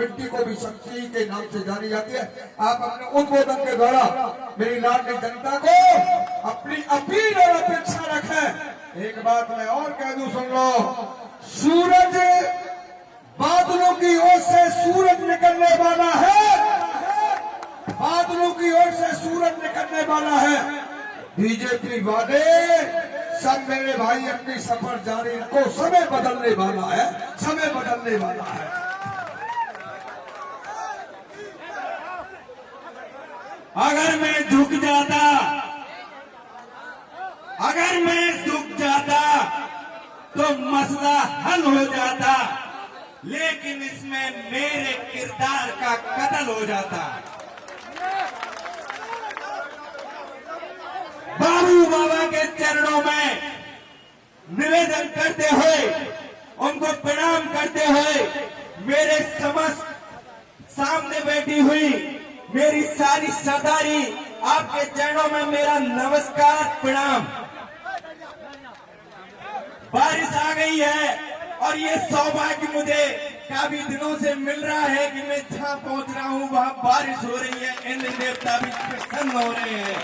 मिट्टी को भी शक्ति के नाम से जानी जाती है। आप अपने उद्बोधन के द्वारा मेरी लाडली जनता को अपनी अपील और अपेक्षा रखें। एक बात मैं और कह दूं, सुन लो, सूरज बादलों की ओर से सूरज निकलने वाला है, बादलों की ओर से सूरज निकलने वाला है। बीजेपी वाले सब मेरे भाई अपनी सफर जारी रखो, समय बदलने वाला है, समय बदलने वाला है। अगर मैं झुक जाता तो मसला हल हो जाता, लेकिन इसमें मेरे किरदार का कत्ल हो जाता। बाबू बाबा के चरणों में निवेदन करते हुए, उनको प्रणाम करते हुए, मेरे समस्त सामने बैठी हुई मेरी सारी सरदारी, आपके चरणों में मेरा नमस्कार प्रणाम। बारिश आ गई है और ये सौभाग्य मुझे काफी दिनों से मिल रहा है कि मैं जहां पहुंच रहा हूं वहां बारिश हो रही है, इंद्र देवता भी प्रसन्न हो रहे हैं।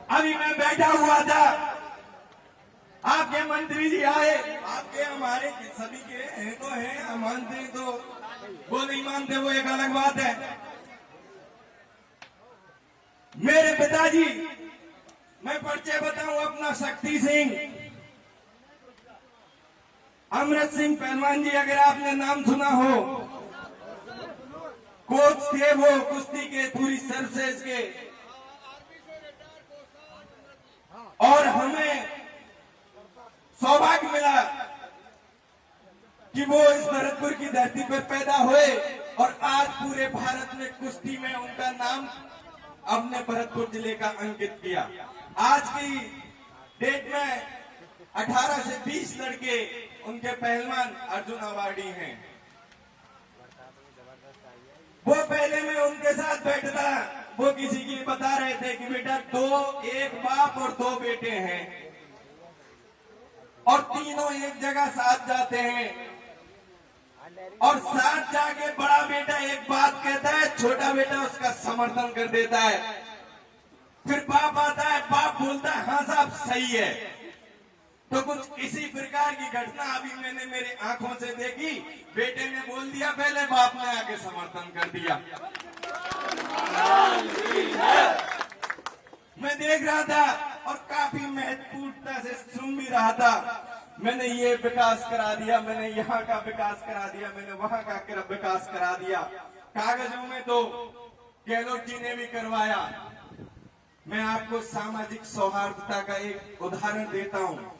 अभी मैं बैठा हुआ था, आपके मंत्री जी आए, आपके हमारे सभी के हैं तो हैं, मंत्री तो वो नहीं मानते, वो एक अलग बात है। मेरे पिताजी, मैं परिचय बताऊं अपना, शक्ति सिंह, अमृत सिंह पहलवान जी, अगर आपने नाम सुना हो, कोच थे वो कुश्ती के पूरी सर्विसेज के, और हमें सौभाग्य मिला कि वो इस भरतपुर की धरती पर पैदा हुए और आज पूरे भारत में कुश्ती में उनका नाम अपने भरतपुर जिले का अंकित किया। आज की डेट में 18 से 20 लड़के उनके पहलवान अर्जुन अवार्डी हैं। वो पहले मैं उनके साथ बैठता, वो किसी की बता रहे थे कि बेटा एक बाप और 2 बेटे हैं और तीनों एक जगह साथ जाते हैं, और साथ जाके बड़ा बेटा एक बात कहता है, छोटा बेटा उसका समर्थन कर देता है, फिर बाप आता है, बाप बोलता है हाँ साहब सही है। तो कुछ इसी प्रकार की घटना अभी मैंने मेरी आंखों से देखी। बेटे ने बोल दिया पहले, बाप ने आके समर्थन कर दिया। मैं देख रहा था और काफी महत्वपूर्णता से सुन भी रहा था। मैंने ये विकास करा दिया, मैंने यहाँ का विकास करा दिया, मैंने वहां का विकास करा दिया। कागजों में तो गहलोत जी ने भी करवाया। मैं आपको सामाजिक सौहार्दता का एक उदाहरण देता हूँ।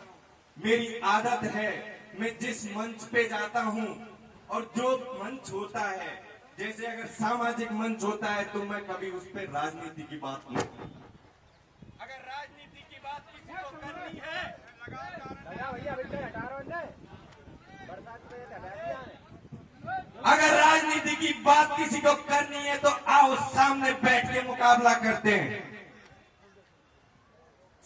मेरी आदत है, मैं जिस मंच पे जाता हूँ और जो मंच होता है, जैसे अगर सामाजिक मंच होता है तो मैं कभी उस पर राजनीति की बात नहीं करता। अगर राजनीति की बात किसी को करनी है, अगर राजनीति की बात किसी को करनी है तो आओ सामने बैठ के मुकाबला करते हैं।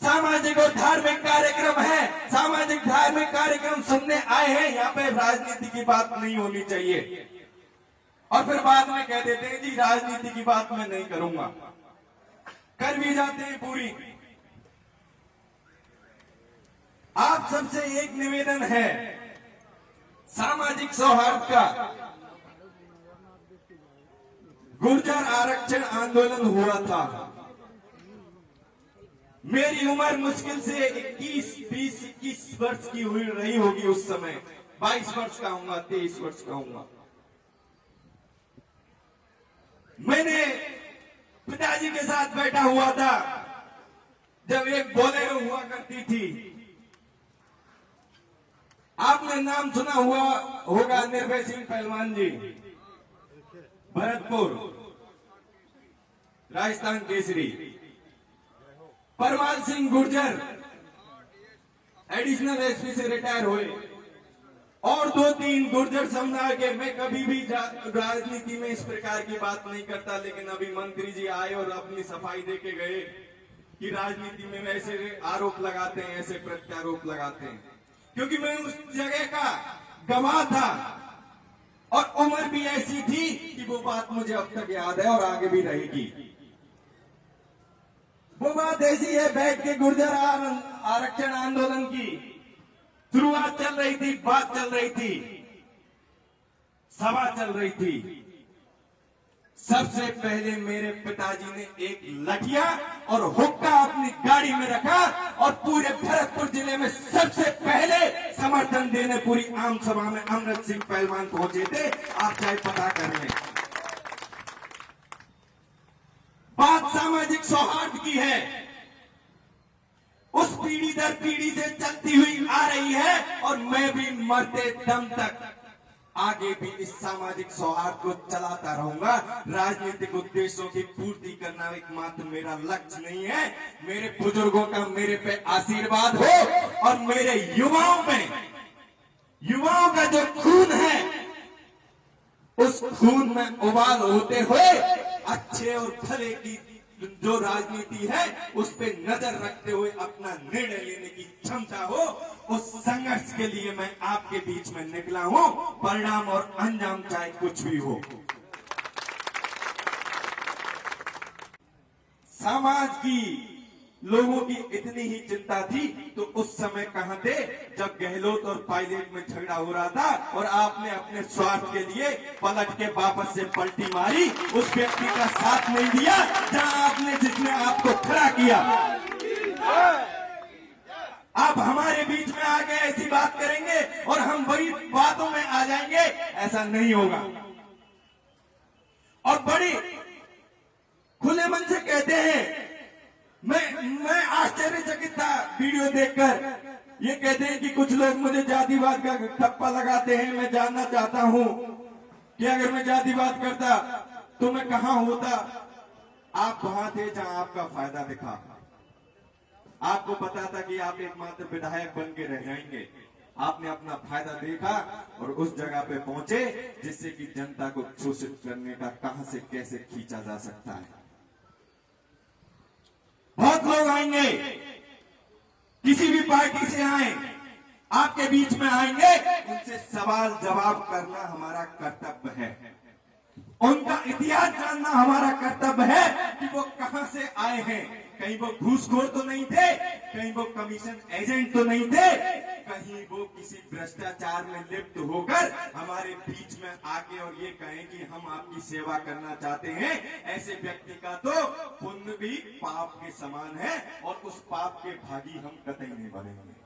सामाजिक और धार्मिक कार्यक्रम है, सामाजिक धार्मिक कार्यक्रम सुनने आए हैं, यहाँ पे राजनीति की बात नहीं होनी चाहिए। और फिर बाद में कह देते हैं जी राजनीति की बात मैं नहीं करूंगा, कर भी जाते हैं पूरी। आप सबसे एक निवेदन है, सामाजिक सौहार्द का। गुर्जर आरक्षण आंदोलन हुआ था, मेरी उम्र मुश्किल से 21 वर्ष की हुई रही होगी उस समय। 22 वर्ष का हूंगा, 23 वर्ष का हूंगा। मैंने पिताजी के साथ बैठा हुआ था जब एक बोलेरो हुआ करती थी। आपने नाम सुना हुआ होगा निर्भय सिंह पहलवान जी, भरतपुर राजस्थान केसरी। परमाल सिंह गुर्जर एडिशनल एसपी से रिटायर हुए, और 2-3 गुर्जर समुदाय के। मैं कभी भी राजनीति में इस प्रकार की बात नहीं करता, लेकिन अभी मंत्री जी आए और अपनी सफाई दे के गए कि राजनीति में ऐसे आरोप लगाते हैं, ऐसे प्रत्यारोप लगाते हैं। क्योंकि मैं उस जगह का गवाह था और उम्र भी ऐसी थी कि वो बात मुझे अब तक याद है और आगे भी रहेगी। वो बात ऐसी है, बैठ के गुर्जर आरक्षण आंदोलन की शुरुआत चल रही थी, बात चल रही थी, सभा चल रही थी। सबसे पहले मेरे पिताजी ने एक लठिया और हुक्का अपनी गाड़ी में रखा और पूरे भरतपुर जिले में सबसे पहले समर्थन देने पूरी आम सभा में अमृत सिंह पहलवान पहुंचे थे। आप चाहे पता कर लें। बात सामाजिक सौहार्द की है, उस पीढ़ी दर पीढ़ी से चलती हुई आ रही है और मैं भी मरते दम तक आगे भी इस सामाजिक सौहार्द को चलाता रहूंगा। राजनीतिक उद्देश्यों की पूर्ति करना एकमात्र मेरा लक्ष्य नहीं है। मेरे बुजुर्गों का मेरे पे आशीर्वाद हो और मेरे युवाओं का जो खून है उस खून में उबाल होते हुए अच्छे और भले की जो राजनीति है उस पे नजर रखते हुए अपना निर्णय लेने की क्षमता हो, उस संघर्ष के लिए मैं आपके बीच में निकला हूं। परिणाम और अंजाम चाहे कुछ भी हो। समाज की लोगों की इतनी ही चिंता थी तो उस समय कहां थे जब गहलोत और पायलट में झगड़ा हो रहा था और आपने अपने स्वार्थ के लिए पलट के वापस से पलटी मारी, उस व्यक्ति का साथ नहीं दिया जहां आपने जिसने आपको खड़ा किया। आप हमारे बीच में आके ऐसी बात करेंगे और हम बड़ी बातों में आ जाएंगे, ऐसा नहीं होगा। और बड़ी खुले मन से कहते हैं, मैं आश्चर्यचकित था वीडियो देखकर। ये कहते हैं कि कुछ लोग मुझे जातिवाद का ठप्पा लगाते हैं। मैं जानना चाहता हूं कि अगर मैं जातिवाद करता तो मैं कहां होता। आप वहां थे जहां आपका फायदा दिखा। आपको पता था कि आप एकमात्र विधायक बन के रह जाएंगे। आपने अपना फायदा देखा और उस जगह पे पहुंचे जिससे कि जनता को शोषित करने का कहां से कैसे खींचा जा सकता है। बहुत लोग आएंगे, किसी भी पार्टी से आए, आपके बीच में आएंगे, उनसे सवाल जवाब करना हमारा कर्तव्य है। उनका इतिहास जानना हमारा कर्तव्य है कि वो कहां से आए हैं। कहीं वो घूसखोर तो नहीं थे, कहीं वो कमीशन एजेंट तो नहीं थे, कहीं वो किसी भ्रष्टाचार में लिप्त होकर हमारे बीच में आके और ये कहें कि हम आपकी सेवा करना चाहते हैं। ऐसे व्यक्ति का तो पुण्य भी पाप के समान है और उस पाप के भागी हम कतई नहीं बनेंगे,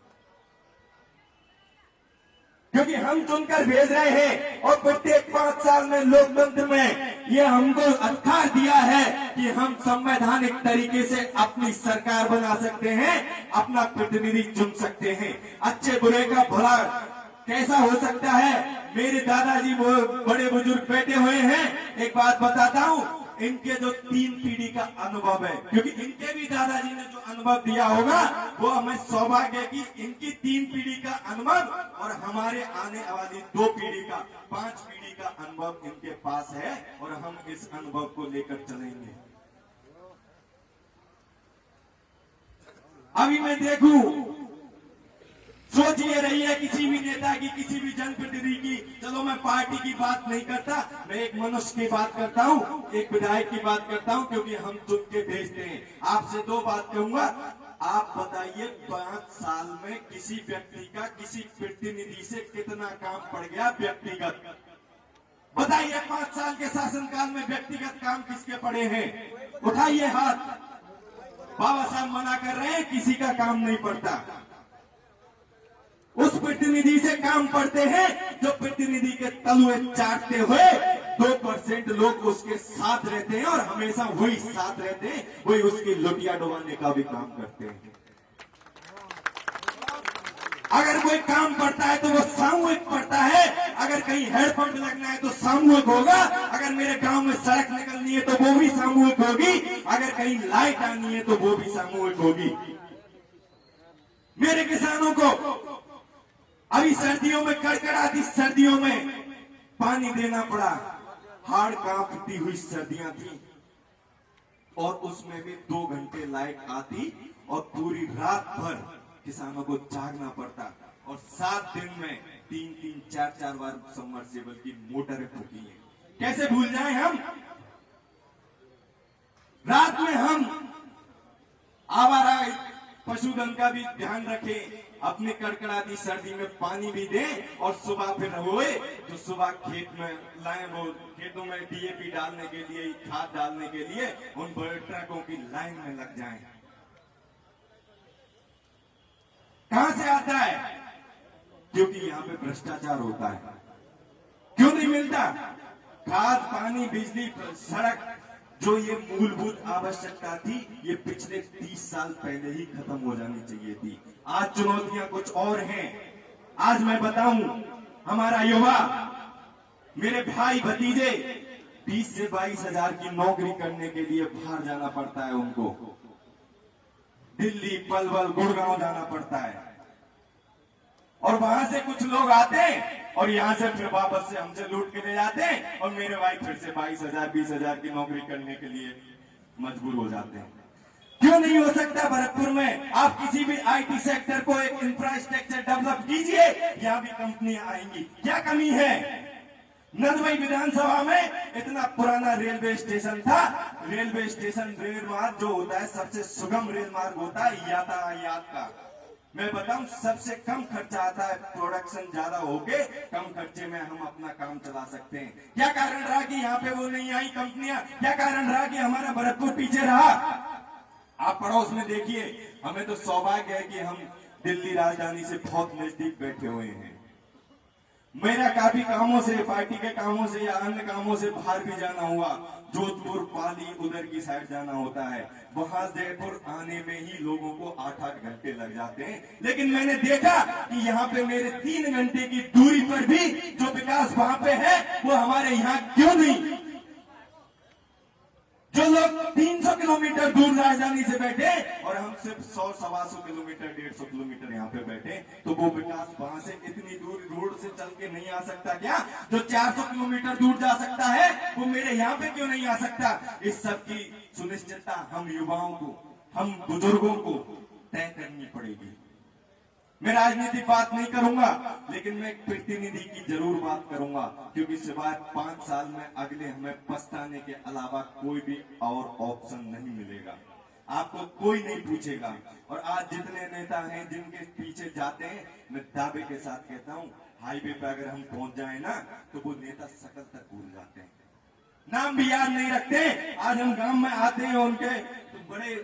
क्योंकि हम चुनकर भेज रहे हैं। और प्रत्येक 5 साल में लोकतंत्र में ये हमको अधिकार दिया है कि हम संवैधानिक तरीके से अपनी सरकार बना सकते हैं, अपना प्रतिनिधि चुन सकते हैं। अच्छे बुरे का भला कैसा हो सकता है। मेरे दादाजी वो बड़े बुजुर्ग बैठे हुए हैं। एक बात बताता हूं, इनके जो 3 पीढ़ी का अनुभव है, क्योंकि इनके भी दादाजी ने जो अनुभव दिया होगा वो हमें सौभाग्य है कि इनकी 3 पीढ़ी का अनुभव और हमारे आने वाली 2 पीढ़ी का 5 पीढ़ी का अनुभव इनके पास है और हम इस अनुभव को लेकर चलेंगे। अभी मैं देखूं, सोच ये रही है किसी भी नेता की, किसी भी जनप्रतिनिधि की, चलो मैं पार्टी की बात नहीं करता, मैं एक मनुष्य की बात करता हूं, एक विधायक की बात करता हूं, क्योंकि हम चुन के भेजते हैं। आपसे 2 बात कहूंगा। आप बताइए 5 साल में किसी व्यक्ति का किसी प्रतिनिधि से कितना काम पड़ गया व्यक्तिगत? बताइए 5 साल के शासनकाल में व्यक्तिगत काम किसके पड़े हैं? उठाइए हाथ। बाबा साहब मना कर रहे हैं, किसी का काम नहीं पड़ता। उस प्रतिनिधि से काम पड़ते हैं जो प्रतिनिधि के तलुए चाटते हुए 2% लोग उसके साथ रहते हैं और हमेशा वही साथ रहते हैं, वही उसकी लुटिया डुबाने का भी काम करते हैं। अगर कोई काम पड़ता है तो वो सामूहिक पड़ता है। अगर कहीं हेडपंप लगना है तो सामूहिक होगा। अगर मेरे गांव में सड़क निकलनी है तो वो भी सामूहिक होगी। अगर कहीं लाइट आनी है तो वो भी सामूहिक होगी। मेरे किसानों को अभी सर्दियों में, कड़कड़ाती सर्दियों में पानी देना पड़ा। हाड़ कांपती हुई सर्दियां थी और उसमें भी 2 घंटे लाइट आती और पूरी रात भर किसानों को जागना पड़ता और 7 दिन में 3-3, 4-4 बार सबमर्सिबल की मोटरें फूकी हैं। कैसे भूल जाएं हम? रात में हम आवारा पशुधन का भी ध्यान रखें, अपने कड़कड़ाती सर्दी में पानी भी दें और सुबह फिर रोए जो सुबह खेत में लाएं, वो खेतों में डीएपी डालने के लिए, खाद डालने के लिए उन बड़े ट्रकों की लाइन में लग जाएं। कहां से आता है? क्योंकि यहां पे भ्रष्टाचार होता है। क्यों नहीं मिलता? खाद, पानी, बिजली, सड़क, जो ये मूलभूत आवश्यकता थी, ये पिछले 30 साल पहले ही खत्म हो जानी चाहिए थी। आज चुनौतियां कुछ और हैं। आज मैं बताऊं, हमारा युवा, मेरे भाई भतीजे 20 से 22 हजार की नौकरी करने के लिए बाहर जाना पड़ता है उनको। दिल्ली, पलवल, गुड़गांव जाना पड़ता है, और वहां से कुछ लोग आते हैं और यहां से फिर वापस से हमसे लूट के ले जाते हैं, और मेरे भाई फिर से 22,000, 20,000 की नौकरी करने के लिए मजबूर हो जाते हैं। क्यों नहीं हो सकता भरतपुर में? आप किसी भी आईटी सेक्टर को एक इंफ्रास्ट्रक्चर डेवलप कीजिए, यहां भी कंपनियां आएंगी। क्या कमी है? नंदवाई विधानसभा में इतना पुराना रेलवे स्टेशन था। रेलवे स्टेशन, रेल मार्ग जो होता है सबसे सुगम रेल मार्ग होता है यातायात का। मैं बताऊं, सबसे कम खर्चा आता है, प्रोडक्शन ज्यादा होके कम खर्चे में हम अपना काम चला सकते हैं। क्या कारण रहा कि यहाँ पे वो नहीं आई कंपनियां? क्या कारण रहा कि हमारा भरतपुर पीछे रहा? आप पड़ोस में देखिए, हमें तो सौभाग्य है कि हम दिल्ली राजधानी से बहुत नजदीक बैठे हुए हैं। मेरा काफी कामों से, पार्टी के कामों से या अन्य कामों से बाहर भी जाना हुआ, जोधपुर, पाली, उधर की साइड जाना होता है। वहां जयपुर आने में ही लोगों को 8-8 घंटे लग जाते हैं। लेकिन मैंने देखा कि यहाँ पे मेरे 3 घंटे की दूरी पर भी जो विकास वहां पे है, वो हमारे यहाँ क्यों नहीं? जो लोग 300 किलोमीटर दूर राजधानी से बैठे और हम सिर्फ 100-125 किलोमीटर, 150 किलोमीटर यहाँ पे बैठे, तो वो विकास वहां से इतनी दूर रोड से चल के नहीं आ सकता क्या? जो 400 किलोमीटर दूर जा सकता है, वो मेरे यहाँ पे क्यों नहीं आ सकता? इस सब की सुनिश्चितता हम युवाओं को, हम बुजुर्गों को तय करनी पड़ेगी। मैं राजनीतिक बात नहीं करूंगा, लेकिन मैं एक प्रतिनिधि की जरूर बात करूंगा, क्योंकि सिवाय 5 साल में अगले हमें पछताने के अलावा कोई भी और ऑप्शन नहीं मिलेगा। आपको कोई नहीं पूछेगा। और आज जितने नेता हैं जिनके पीछे जाते हैं, मैं दावे के साथ कहता हूं, हाईवे पे अगर हम पहुंच जाए ना, तो वो नेता शकल तक भूल जाते हैं, नाम भी याद नहीं रखते। आज हम गांव में आते हैं उनके, तो बड़े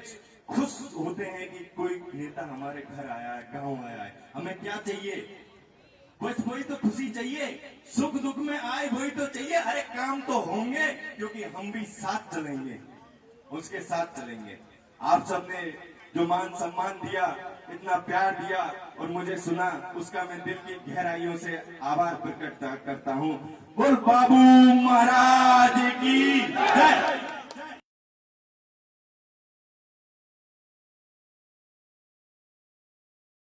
खुश होते हैं कि कोई नेता हमारे घर आया है, गांव आया है। हमें क्या चाहिए? बस वही तो खुशी चाहिए, सुख दुख में आए वही तो चाहिए। अरे काम तो होंगे, क्योंकि हम भी साथ चलेंगे, उसके साथ चलेंगे। आप सबने जो मान सम्मान दिया, इतना प्यार दिया और मुझे सुना, उसका मैं दिल की गहराइयों से आभार प्रकट करता हूँ। बोल बाबू महाराज।